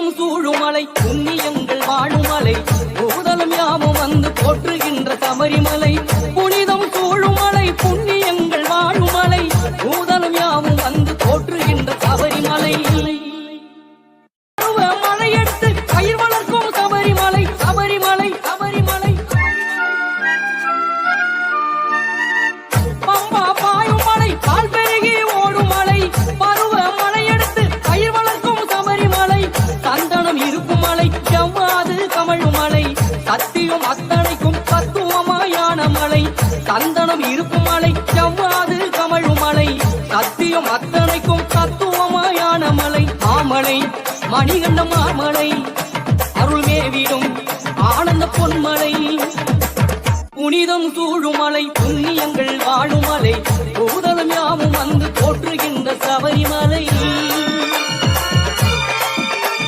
புனிதம் சூழுமலை புண்ணியங்கள் வாழுமலை பூதலம் யாமும் வந்து போற்றுகின்ற சபரிமலை புனிதம் சூழுமலை புண்ணியங்கள் வாழுமலை பூதலம் யாமும் வந்து போற்றுகின்ற சபரிமலை மழையெடுத்து பயிர் வளர்க்கும் சபரிமலை சபரிமலை சபரிமலை பம்பா பாயும் மலை பால் பெருகி ஓடும் மலை பருவ மழையெடுத்து பயிர் வளர்க்கும் சபரிமலை சந்தனம் இருக்கும் மலை செவ்வாது கமழும் மலை சத்தியம் அத்தனைக்கும் தத்துவமாயான மலை சந்தனம் இருக்கும் மலை செவ்வாது கமழும் மலை சத்தியம் அத்தனைக்கும் தத்துவமாயான மலை மாமலை மணிகண்ட மாமலை அருள் மேவிடும் ஆனந்த பொன்மலை புனிதம் சூழுமலை புண்ணியங்கள் வாழுமலை பூதலம் யாமும் வந்து போற்றுகின்ற சபரிமலை